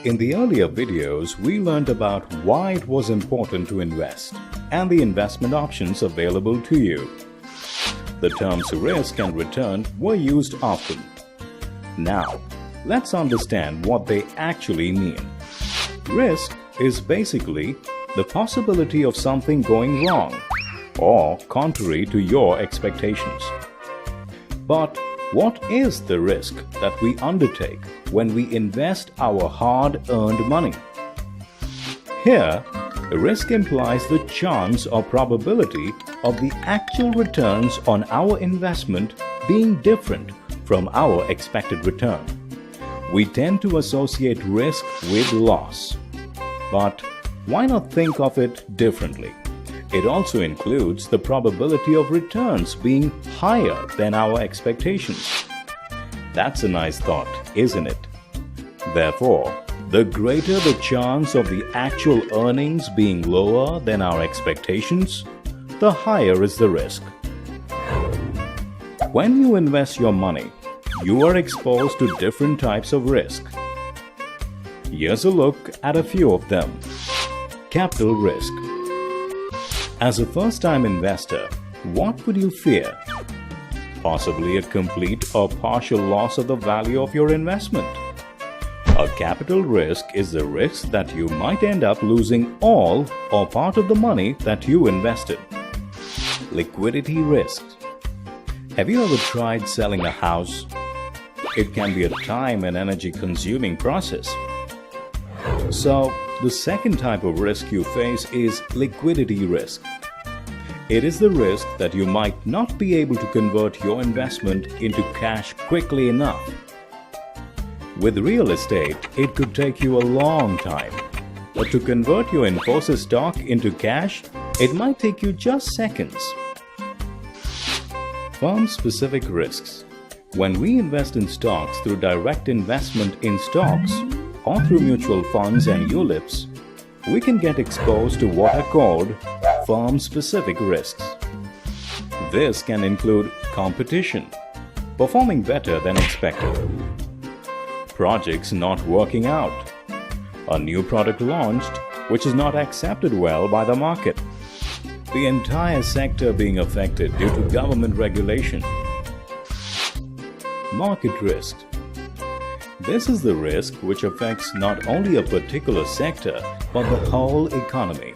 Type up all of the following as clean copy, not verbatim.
In the earlier videos, we learned about why it was important to invest and the investment options available to you. The terms risk and return were used often. Now, let's understand what they actually mean. Risk is basically the possibility of something going wrong or contrary to your expectations. But what is the risk that we undertake when we invest our hard-earned money? Here, risk implies the chance or probability of the actual returns on our investment being different from our expected return. We tend to associate risk with loss. But why not think of it differently? It also includes the probability of returns being higher than our expectations. That's a nice thought, isn't it? Therefore, the greater the chance of the actual earnings being lower than our expectations, the higher is the risk. When you invest your money, you are exposed to different types of risk. Here's a look at a few of them. Capital risk. As a first-time investor, what would you fear? Possibly a complete or partial loss of the value of your investment. A capital risk is the risk that you might end up losing all or part of the money that you invested. Liquidity risk. Have you ever tried selling a house? It can be a time and energy-consuming process. So, the second type of risk you face is liquidity risk. It is the risk that you might not be able to convert your investment into cash quickly enough. With real estate, it could take you a long time. But to convert your Infosys stock into cash, it might take you just seconds. Firm-specific risks. When we invest in stocks through direct investment in stocks or through mutual funds and ULIPs, we can get exposed to what are called firm-specific risks. This can include competition, performing better than expected, projects not working out, a new product launched which is not accepted well by the market, the entire sector being affected due to government regulation. Market risk. This is the risk which affects not only a particular sector but the whole economy.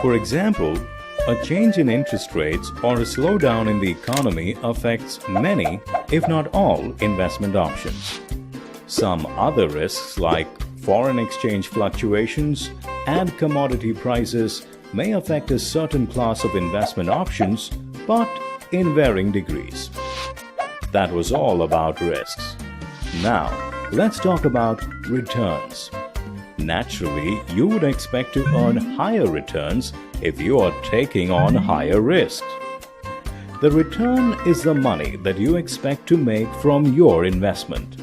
For example, a change in interest rates or a slowdown in the economy affects many, if not all, investment options. Some other risks like foreign exchange fluctuations and commodity prices may affect a certain class of investment options, but in varying degrees. That was all about risks. Now, let's talk about returns. Naturally, you would expect to earn higher returns if you are taking on higher risks. The return is the money that you expect to make from your investment.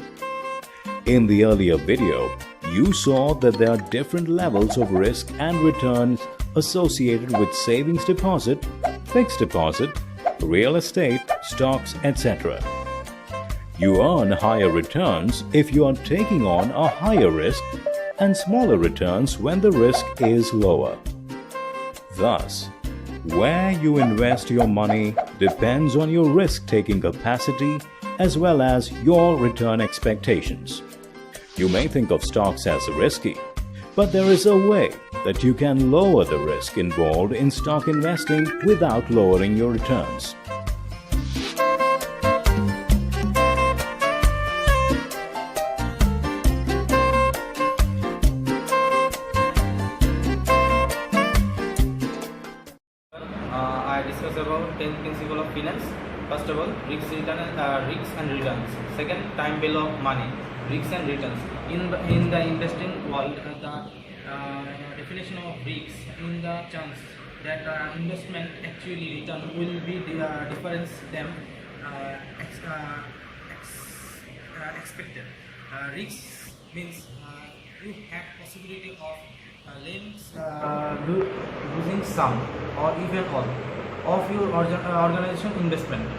In the earlier video, you saw that there are different levels of risk and returns associated with savings deposit, fixed deposit, real estate, stocks, etc. You earn higher returns if you are taking on a higher risk and smaller returns when the risk is lower. Thus, where you invest your money depends on your risk-taking capacity as well as your return expectations. You may think of stocks as risky, but there is a way that you can lower the risk involved in stock investing without lowering your returns. I discuss about 10 principles of finance. First of all, risks and returns. Second, time value of money, risks and returns. In the investing world, the definition of risks in the chance that investment actually return will be difference them expected. Risks means you have possibility of losing some or even all of your organization investment.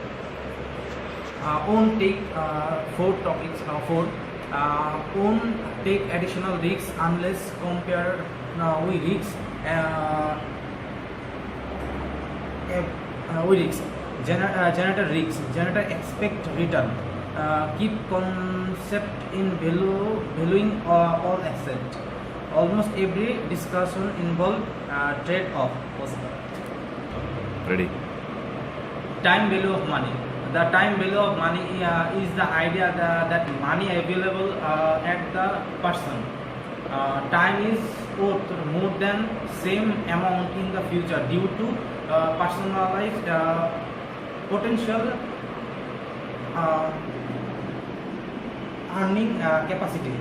On take four topics. won't take additional risks unless compared with risks. With risks. Generator risks. Generator expect return. Keep concept in valuing all assets. Almost every discussion involves trade-off. Ready. Time value of money. The time value of money is the idea that money available at the person. Time is worth more than same amount in the future due to personalized potential earning capacity.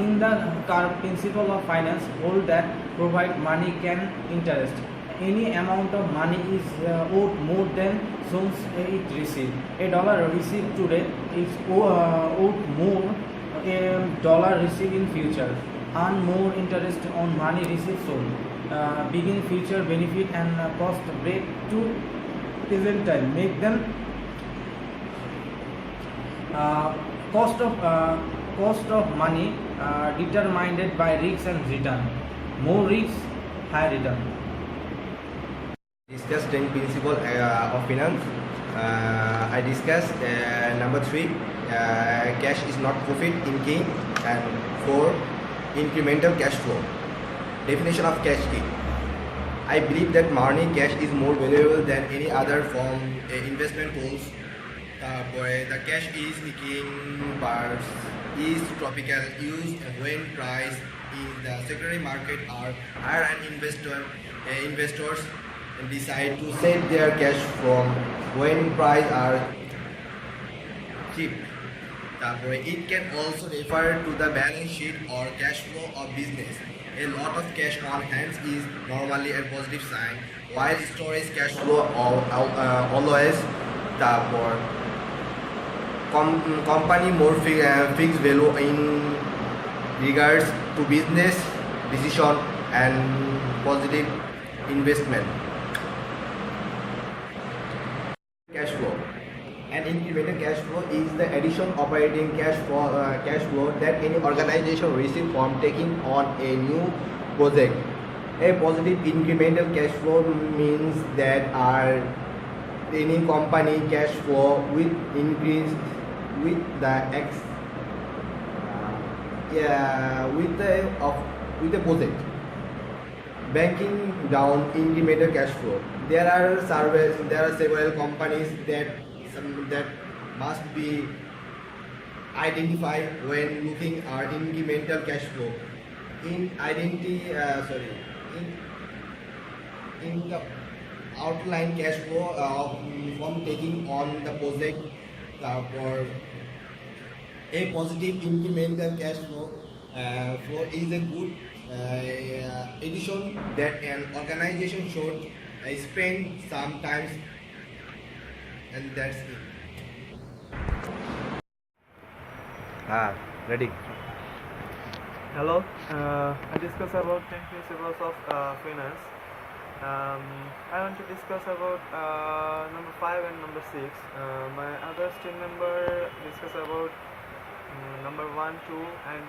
In the car principle of finance, hold that provide money can interest. Any amount of money is owed more than soon it received. A dollar received today is owed more dollar received in future. Earn more interest on money received soon. Begin future benefit and cost break to present time. Make them cost of money determined by risks and return. More risks, high return. Discuss 10 principles of finance. I discussed number 3, cash is not profit in king, and 4, incremental cash flow. Definition of cash key. I believe that money cash is more valuable than any other form investment tools. The cash is king bars is tropical use when price in the secondary market are higher and investors decide to save their cash from when price are cheap. It can also refer to the balance sheet or cash flow of business. A lot of cash on hand is normally a positive sign, while storage cash flow always the company more fixed value in regards to business decision and positive investment. Cash flow. An incremental cash flow is the addition operating cash flow that any organization receives from taking on a new project. A positive incremental cash flow means that any company cash flow will increase with the with the project. Banking down incremental cash flow. There are several companies that must be identified when looking at incremental cash flow. In the outline cash flow from taking on the project for a positive incremental cash flow is a good addition that an organization should spend sometimes, and that's it. Ready. Hello, I discuss about 10 principles of finance. I want to discuss about number 5 and number 6. My other team member discuss about number 1, 2 and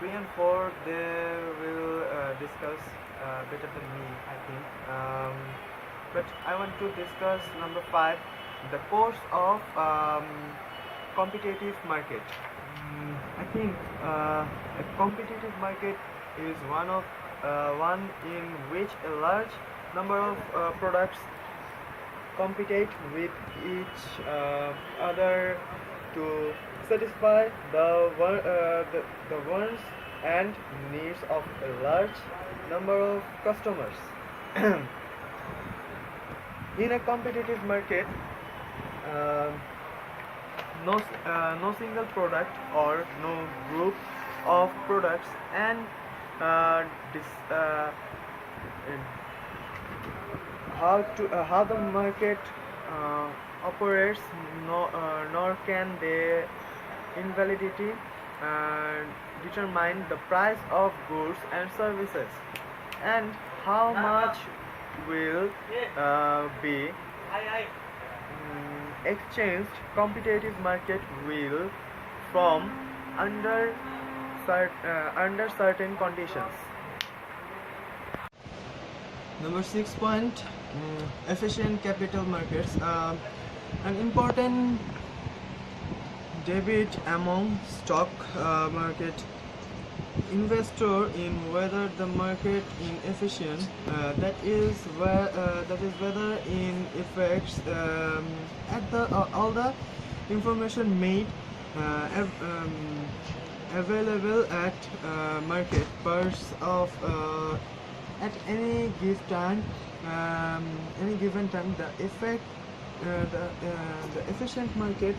3 and 4. They will discuss better than me, I think. But I want to discuss number 5, the course of competitive market. I think a competitive market is one in which a large number of products compete with each other to satisfy the wants and needs of a large number of customers. In a competitive market, no single product or no group of products and how the market operates, nor can they invalidity determine the price of goods and services, and how much will be exchanged. Competitive market will from under certain conditions. Number 6 point, efficient capital markets. An important debate among stock market investor in whether the market inefficient, that is whether in effects at the all the information made available at market purse of at any given time the efficient market